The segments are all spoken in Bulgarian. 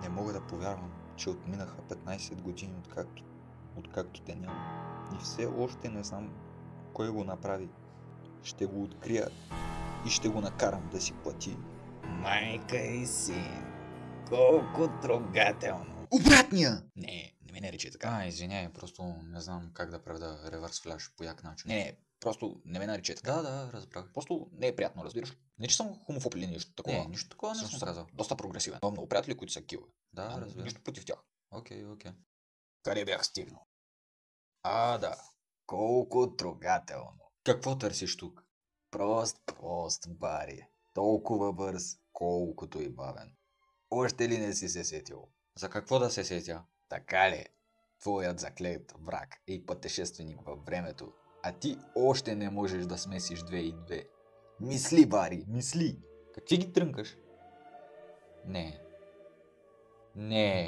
Не мога да повярвам, че отминаха 15 години откакто те няма. И все още не знам кой го направи. Ще го открия и ще го накарам да си плати. Майка и син, колко трогателно. Обратния! Не ме наричай така. Извиняй, просто не знам как да правя ревърс фляш по як начин. Просто не ме наричай така. Да, разбрах. Просто не е приятно, разбираш. Не че съм хомофоб или нещо такова. Не, нищо такова не съм казал. Доста прогресивен. Имам много приятели, които са кил. Да, разбирам. Нищо против тях. Окей. Къде бях стигнал? Да. Колко трогателно. Какво търсиш тук? Прост, Бари. Толкова бърз, колкото и бавен. Още ли не си се сетил? За какво да се сетя? Така ли? Твоят заклет враг и пътешественик във времето, а ти още не можеш да смесиш 2 и 2. Мисли, Бари, мисли! Какви ги трънкаш? Не.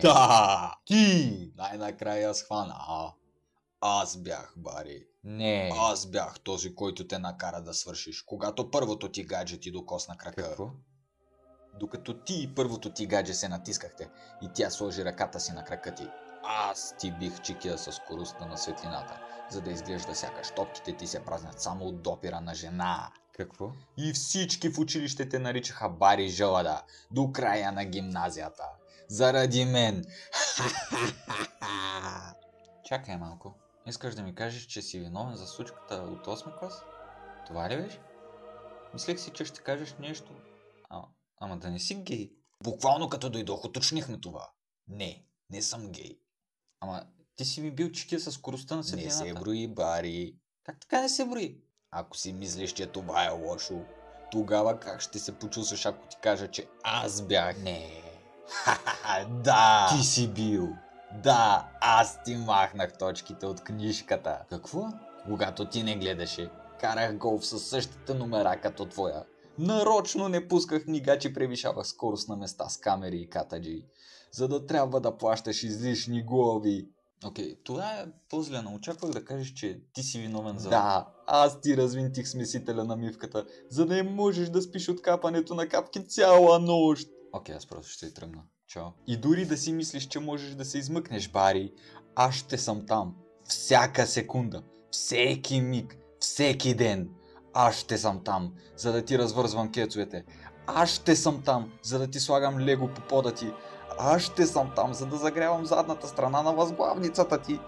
Да! Ти! Най-накрая схвана. Аз бях, Бари. Не. Аз бях този, който те накара да свършиш, когато първото ти гадже ти докосна крака. Какво? Докато ти и първото ти гадже се натискахте и тя сложи ръката си на крака ти, аз ти бих чекия със скоростта на светлината, за да изглежда сякаш топките ти се празнят само от допира на жена. Какво? И всички в училище те наричаха Бари Жълъда до края на гимназията. Заради мен. Чакай малко. Искаш да ми кажеш, че си виновен за случката от 8 клас? Това ли беше? Мислех си, че ще кажеш нещо. Ама да не си гей. Буквално като дойдох, уточнихме това. Не съм гей. Ама ти си ми бил чекия със скоростта на светлината. Не се брои, Бари. Как така не се брои? Ако си мислиш, че това е лошо, тогава как ще се почувстваш, ако ти кажа, че аз бях? Не. Да! Ти си бил. Да, аз ти махнах точките от книжката. Какво? Когато ти не гледаше, карах голф със същите номера като твоя. Нарочно не пусках книга, че превишавах скорост на места с камери и катаджи, за да трябва да плащаш излишни глоби. Окей, това е по-злено. Очаквах да кажеш, че ти си виновен за... Да, аз ти развинтих смесителя на мивката, за да не можеш да спиш от капането на капки цяла нощ. Окей, аз просто ще тръгна. Чао. И дори да си мислиш, че можеш да се измъкнеш, Бари, аз ще съм там. Всяка секунда, всеки миг, всеки ден. Аз ще съм там, за да ти развързвам кецовете. Аз ще съм там, за да ти слагам лего по пода ти. Аз ще съм там, за да загрявам задната страна на възглавницата ти.